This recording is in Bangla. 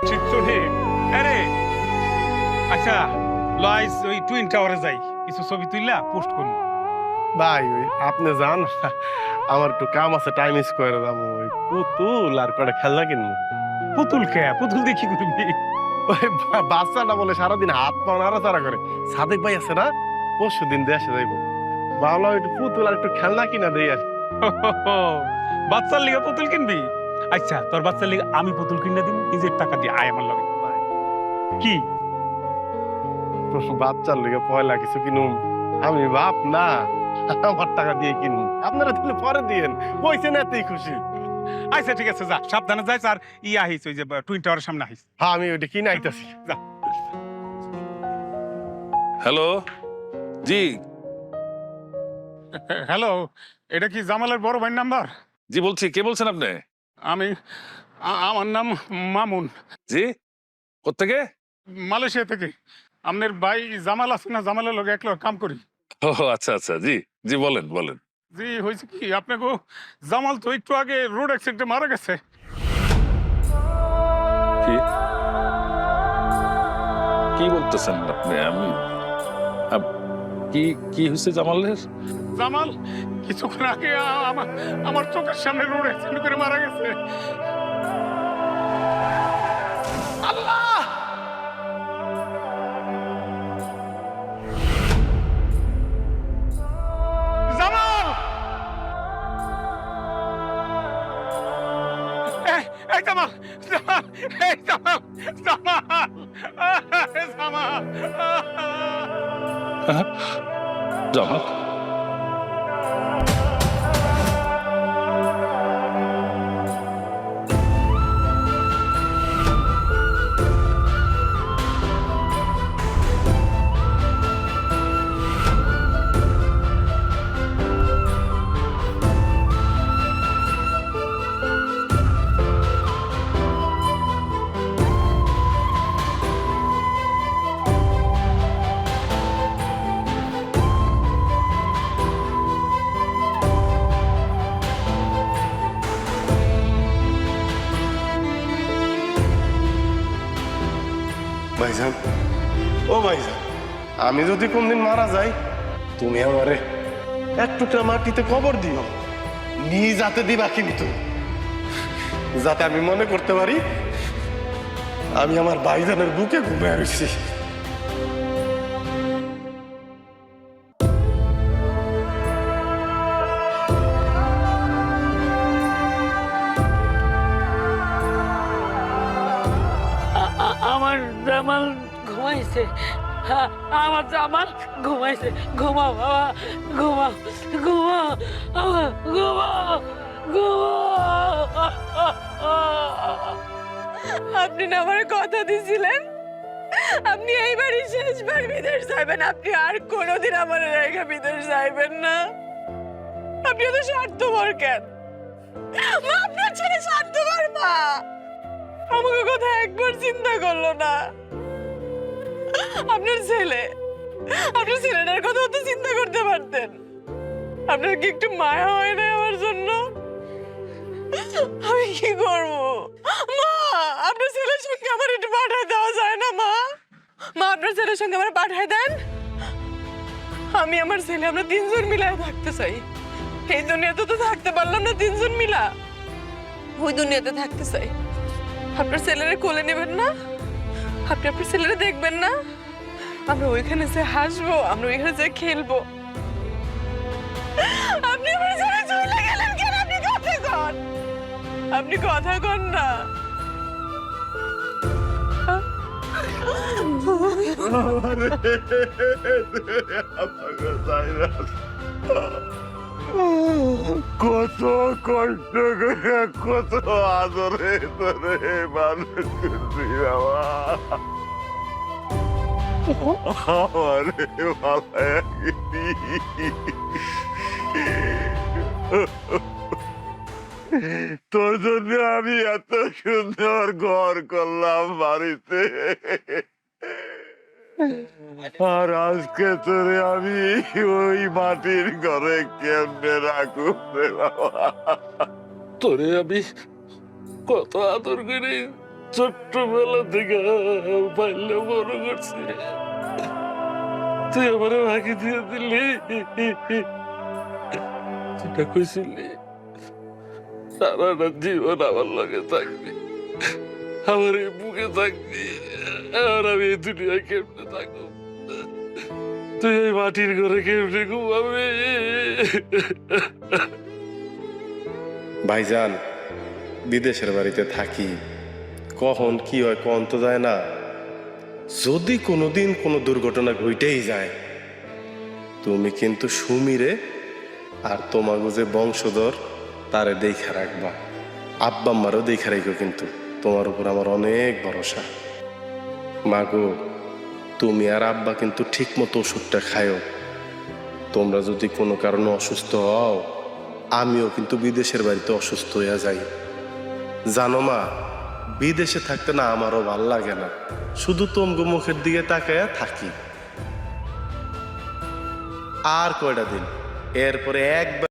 চিত্রনে আরে আচ্ছা লয়েস ওই টুইন টাওয়ারে যাই, কিছু ছবি তুইলা পোস্ট করুন। ভাই ওই আপনি যান, আমার একটু কাম আছে, টাইম স্কোয়ারে যাবো। ওই পুতুল আর কটা খেলনা কিনবো। পুতুল পুতুল দেখি করবি? ওই বাচ্চাটা বলে সারাদিন হাত পা নাড়াচাড়া করে। সাদেক ভাই আছে না, পরশু দিন দেশে যাইবো, ভাবলাম একটু পুতুল আর একটু খেলনা কিনা দেই আর। বাচ্চার লিগা পুতুল কিনবি? আচ্ছা তোর বাচ্চার লিগা আমি পুতুল কিনে দিব নিজের টাকা দিয়ে, আয় আমার লগে। কি বাচ্চার লিগে পয়লা কিছু কিনুম, আমি বাপ না, আমার টাকা দিয়ে কিনুম। আপনারা তাহলে পরে দিয়েন, পয়সা নেতেই খুশি। আচ্ছা ঠিক আছে, যা সাবধানে যাইস, আর আহিস ওই যে টুইন টাওয়ারের সামনে আহিস। হ্যাঁ আমি ওইটা কিনে আইতাছি, যা। হ্যালো, জি হ্যালো, এটা কি জামালের বড় ভাইয়ের নাম্বার? জি বলছি, কে বলছেন আপনি? আমি আমার নাম মামুন, জি, কোত্থেকে? মালয়েশিয়া থেকে। আপনার ভাই জামাল আছে না, জামালের লগে একলা কাম করি। ও আচ্ছা আচ্ছা, জি জি বলেন বলেন। জি হয়েছে কি, আপনাকে জামাল তো একটু আগে রোড অ্যাক্সিডেন্টে মারা গেছে। কি কি বলতেছেন আপনি? আমি কি কি হয়েছে জামালের? জামাল কিছুক্ষণ আগে আমার চোখের সামনে রোড অ্যাক্সিডেন্ট করে মারা গেছে। আল্লাহ! জামাল! এই জামাল! জামাল! এই জামাল! জামাল! জামাল! জামাল? ভাইজান, ও ভাইজান, আমি যদি কোনদিন মারা যাই, তুমি আমারে এক টুকরা মাটিতে কবর দিও, নিজ হাতে দিবা, কিন্তু যাতে আমি মনে করতে পারি আমি আমার ভাইজানের বুকে ঘুমিয়ে রয়েছি। আমার জামাল ঘুমাইছে, আমার জামাল ঘুমাইছে। ঘুমাও বাবা, ঘুমাও ঘুমাও, ঘুমাও ঘুমাও। আপনি না আমার কথা দিছিলেন আপনি এইবারই শেষবার বিদেশ যাবেন, আপনি আর কোনোদিন আমার রেখে বিদেশ যাইবেন না। আপনি তো স্বার্থপর কেন মা? আপনার ছেলে স্বার্থপর মা, আমাকে কথা একবার চিন্তা করলো না। আপনার ছেলেটার কথা তো চিন্তা করতে পারতেন। আপনার কি একটু মায়া হয় না আমার জন্য? আমি কি করবো মা? আপনার ছেলের সঙ্গে আমার একটু পাঠায় দেওয়া যায় না মা? মা আপনার ছেলের সঙ্গে আমার পাঠায় দেন। আমি আমার ছেলে আমরা তিনজন মিলায় থাকতে চাই। এই দুনিয়াতে তো থাকতে পারলাম না তিনজন মিলা, ওই দুনিয়াতে থাকতে চাই। আপনার ছেলেরা কোলে নেবেন না? আপনি আপনার ছেলেরা দেখবেন না? আমরা ওইখানে যে হাসবো, আমরা ওইখানে যে খেলবো। আপনি আমার ছেলে চলে গেলেন কেন? আপনি কথা কন, আপনি কথা কন না। কত কষ্ট করে, কত আদরে ধরে মানুষ করছি বাবা, আমারে ভালায় তোর জন্য আমি এত সুন্দর ঘর করলাম বাড়িতে, আর আজকে তোরে আমি ওই মাটির ঘরে কেমনে রাখুন রে বাবা? তোরে আমি কত আদর করে ছোট্টবেলা থেকে পাইলে বড় করছে, তুই আমার ভাগে দিয়ে দিলি। যেটা কইছিলি সারাটা জীবন আমার লগে থাকবি, আমার এই বুকে থাকবি, আর আমি এই দুনিয়ায় কেমনে থাকবো, তুই এই মাটির ঘরে কেমনে ঘুমাবি? ভাইজান, বিদেশের বাড়িতে থাকি, কখন কি হয় কখন তো যায় না। যদি কোনোদিন কোনো দুর্ঘটনা ঘটেই যায়, তুমি কিন্তু সুমিরে আর তোমাকে যে বংশধর তারে দেখা রাখবা, আব্বা আম্মারও দেখা রাখো, কিন্তু তোমার উপর আমার অনেক ভরসা। মাগো, তুমি আর আব্বা কিন্তু ঠিক মতো ওষুধটা খায়ও। তোমরা যদি কোনো কারণে অসুস্থ হও, আমিও কিন্তু বিদেশের বাড়িতে অসুস্থ হইয়া যাই। জানো মা, বিদেশে থাকতে না আমারও ভাল লাগে না, শুধু তোমগো মুখের দিকে তাকায়া থাকি। আর কয়টা দিন, এরপরে একবার